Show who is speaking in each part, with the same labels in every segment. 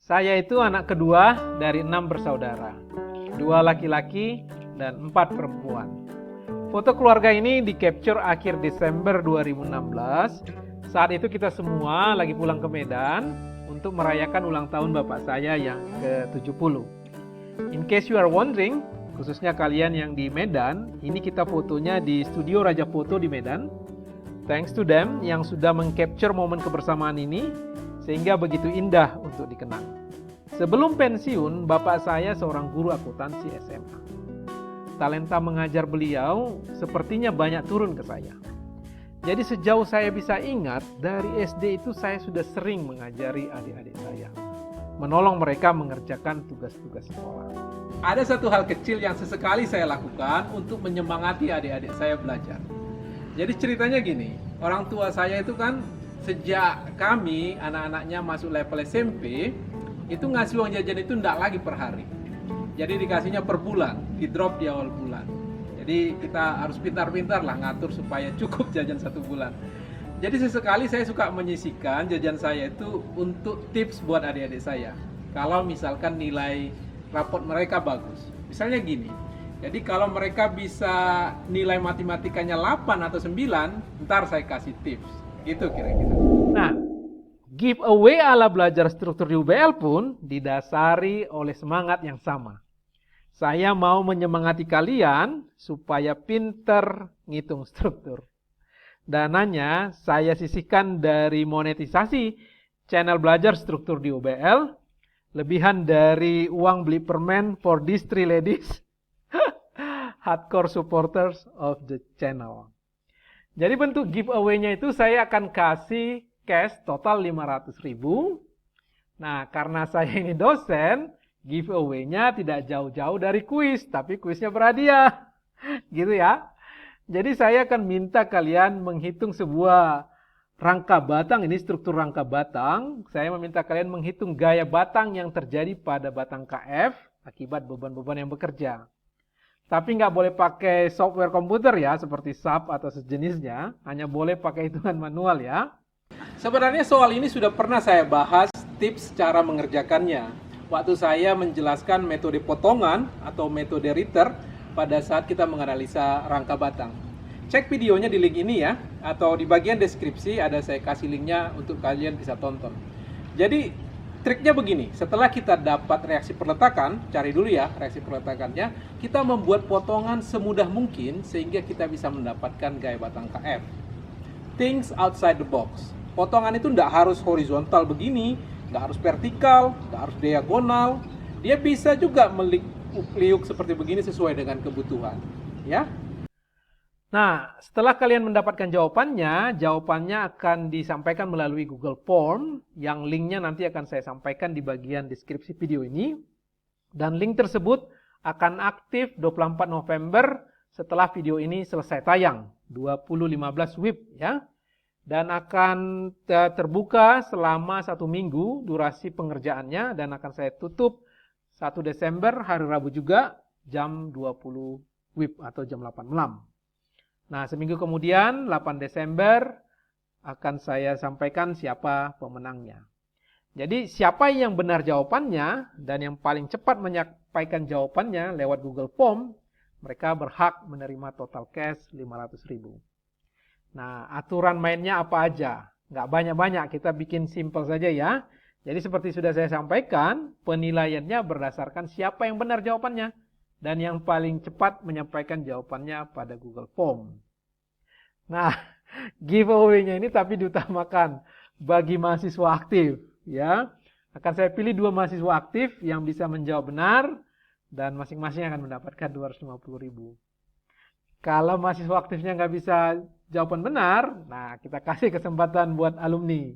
Speaker 1: Saya itu anak kedua dari 6 bersaudara. 2 laki-laki dan 4 perempuan. Foto keluarga ini di-capture akhir Desember 2016. Saat itu kita semua lagi pulang ke Medan untuk merayakan ulang tahun bapak saya yang ke-70. In case you are wondering, khususnya kalian yang di Medan, ini kita fotonya di Studio Raja Foto di Medan. Thanks to them yang sudah meng-capture momen kebersamaan ini, sehingga begitu indah untuk dikenang. Sebelum pensiun, bapak saya seorang guru akuntansi SMA. Talenta mengajar beliau sepertinya banyak turun ke saya. Jadi sejauh saya bisa ingat, dari SD itu saya sudah sering mengajari adik-adik saya, menolong mereka mengerjakan tugas-tugas sekolah. Ada satu hal kecil yang sesekali saya lakukan untuk menyemangati adik-adik saya belajar. Jadi ceritanya gini, orang tua saya itu kan sejak kami anak-anaknya masuk level SMP, itu ngasih uang jajan itu enggak lagi per hari. Jadi dikasihnya per bulan, di drop di awal bulan. Jadi kita harus pintar-pintar lah ngatur supaya cukup jajan 1 bulan. Jadi sesekali saya suka menyisihkan jajan saya itu untuk tips buat adik-adik saya. Kalau misalkan nilai raport mereka bagus. Misalnya gini, jadi kalau mereka bisa nilai matematikanya 8 atau 9, ntar saya kasih tips. Gitu kira-kira. Nah, giveaway ala belajar struktur di UBL pun didasari oleh semangat yang sama. Saya mau menyemangati kalian supaya pinter ngitung struktur. Dananya saya sisihkan dari monetisasi channel belajar struktur di UBL, lebihan dari uang beli permen for these 3 ladies, hardcore supporters of the channel. Jadi bentuk giveaway-nya itu saya akan kasih cash total 500.000. Nah, karena saya ini dosen, giveaway-nya tidak jauh-jauh dari kuis, tapi kuisnya berhadiah. Gitu ya. Jadi saya akan minta kalian menghitung sebuah rangka batang, ini struktur rangka batang. Saya meminta kalian menghitung gaya batang yang terjadi pada batang KF akibat beban-beban yang bekerja. Tapi nggak boleh pakai software komputer ya, seperti SAP atau sejenisnya. Hanya boleh pakai hitungan manual ya. Sebenarnya soal ini sudah pernah saya bahas tips cara mengerjakannya. Waktu saya menjelaskan metode potongan atau metode Ritter pada saat kita menganalisa rangka batang. Cek videonya di link ini ya, atau di bagian deskripsi ada saya kasih linknya untuk kalian bisa tonton. Jadi triknya begini, setelah kita dapat reaksi perletakan, cari dulu ya reaksi perletakannya, kita membuat potongan semudah mungkin sehingga kita bisa mendapatkan gaya batang KF. Things outside the box. Potongan itu tidak harus horizontal begini, nggak harus vertikal, nggak harus diagonal. Dia bisa juga meliuk seperti begini sesuai dengan kebutuhan. Ya. Nah, setelah kalian mendapatkan jawabannya akan disampaikan melalui Google Form, yang linknya nanti akan saya sampaikan di bagian deskripsi video ini. Dan link tersebut akan aktif 24 November setelah video ini selesai tayang, 2015 WIB ya. Dan akan terbuka selama 1 minggu durasi pengerjaannya, dan akan saya tutup 1 Desember hari Rabu juga jam 20 WIB atau jam 8 malam. Nah, seminggu kemudian 8 Desember akan saya sampaikan siapa pemenangnya. Jadi siapa yang benar jawabannya dan yang paling cepat menyampaikan jawabannya lewat Google Form, mereka berhak menerima total cash 500.000. Nah, aturan mainnya apa aja? Nggak banyak-banyak, kita bikin simple saja ya. Jadi seperti sudah saya sampaikan, penilaiannya berdasarkan siapa yang benar jawabannya dan yang paling cepat menyampaikan jawabannya pada Google Form. Nah, giveaway-nya ini tapi diutamakan bagi mahasiswa aktif ya. Akan saya pilih 2 mahasiswa aktif yang bisa menjawab benar dan masing-masing akan mendapatkan 250.000. Kalau mahasiswa aktifnya nggak bisa jawaban benar, nah kita kasih kesempatan buat alumni.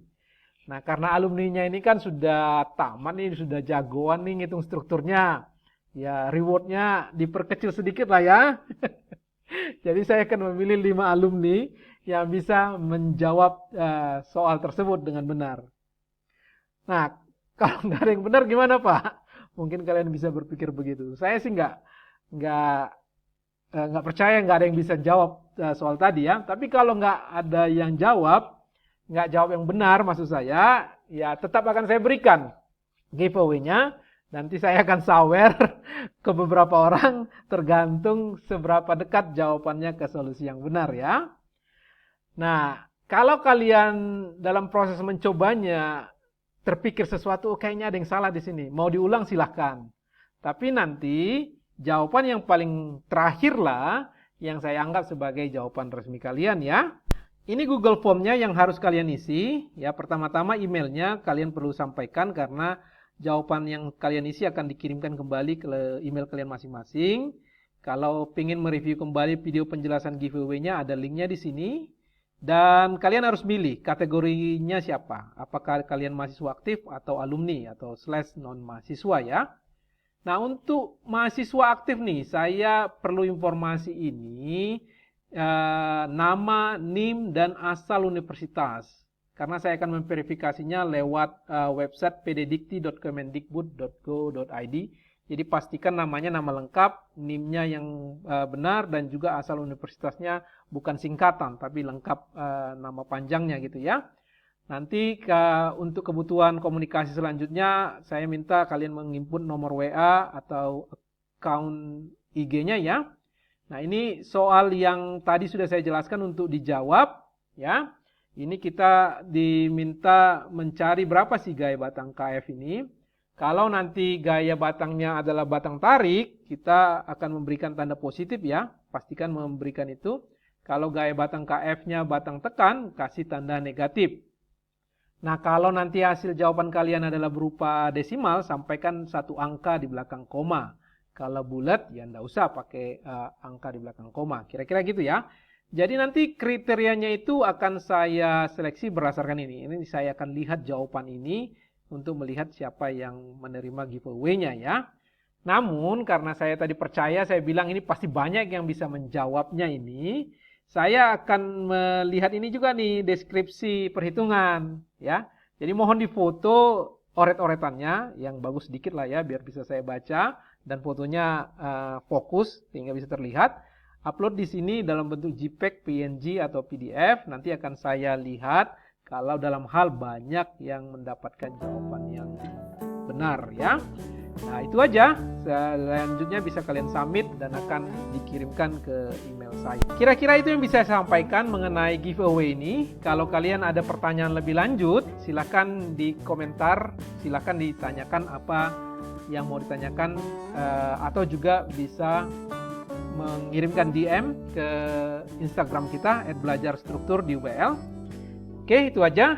Speaker 1: Nah, karena alumninya ini kan sudah tamat nih, sudah jagoan nih ngitung strukturnya. Ya, rewardnya diperkecil sedikit lah ya. Jadi saya akan memilih 5 alumni yang bisa menjawab soal tersebut dengan benar. Nah, kalau nggak ada yang benar gimana Pak? Mungkin kalian bisa berpikir begitu. Saya sih nggak percaya nggak ada yang bisa jawab soal tadi ya. Tapi kalau nggak ada yang jawab, nggak jawab yang benar maksud saya, ya tetap akan saya berikan giveaway-nya. Nanti saya akan sawer ke beberapa orang tergantung seberapa dekat jawabannya ke solusi yang benar ya. Nah, kalau kalian dalam proses mencobanya terpikir sesuatu, kayaknya ada yang salah di sini, mau diulang silahkan. Tapi nanti jawaban yang paling terakhir lah yang saya anggap sebagai jawaban resmi kalian ya. Ini Google Form-nya yang harus kalian isi. Ya, pertama-tama emailnya kalian perlu sampaikan karena jawaban yang kalian isi akan dikirimkan kembali ke email kalian masing-masing. Kalau ingin mereview kembali video penjelasan giveaway-nya, ada linknya di sini. Dan kalian harus pilih kategorinya siapa. Apakah kalian mahasiswa aktif atau alumni atau / non-mahasiswa ya. Nah, untuk mahasiswa aktif nih, saya perlu informasi ini. Nama, NIM, dan asal universitas. Karena saya akan memverifikasinya lewat website pddikti.kemendikbud.go.id. Jadi pastikan namanya nama lengkap, NIM-nya yang benar, dan juga asal universitasnya bukan singkatan, tapi lengkap nama panjangnya gitu ya. Nanti untuk kebutuhan komunikasi selanjutnya, saya minta kalian menginput nomor WA atau account IG-nya ya. Nah, ini soal yang tadi sudah saya jelaskan untuk dijawab ya. Ini kita diminta mencari berapa sih gaya batang KF ini. Kalau nanti gaya batangnya adalah batang tarik, kita akan memberikan tanda positif ya. Pastikan memberikan itu. Kalau gaya batang KF-nya batang tekan, kasih tanda negatif. Nah, kalau nanti hasil jawaban kalian adalah berupa desimal, sampaikan satu angka di belakang koma. Kalau bulat, ya enggak usah pakai angka di belakang koma. Kira-kira gitu ya. Jadi nanti kriterianya itu akan saya seleksi berdasarkan ini. Ini saya akan lihat jawaban ini untuk melihat siapa yang menerima giveaway-nya ya. Namun karena saya tadi percaya, saya bilang ini pasti banyak yang bisa menjawabnya ini. Saya akan melihat ini juga nih deskripsi perhitungan ya. Jadi mohon difoto oret-oretannya yang bagus sedikit lah ya biar bisa saya baca dan fotonya fokus sehingga bisa terlihat. Upload di sini dalam bentuk JPEG, PNG atau PDF. Nanti akan saya lihat kalau dalam hal banyak yang mendapatkan jawaban yang benar ya. Nah, itu aja. Selanjutnya bisa kalian submit dan akan dikirimkan ke email saya. Kira-kira itu yang bisa saya sampaikan mengenai giveaway ini. Kalau kalian ada pertanyaan lebih lanjut, silahkan di komentar, silahkan ditanyakan apa yang mau ditanyakan, atau juga bisa mengirimkan DM ke Instagram kita @belajarstruktur di UBL. Oke, itu aja.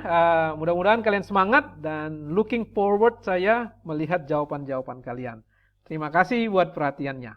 Speaker 1: Mudah-mudahan kalian semangat dan looking forward saya melihat jawaban-jawaban kalian. Terima kasih buat perhatiannya.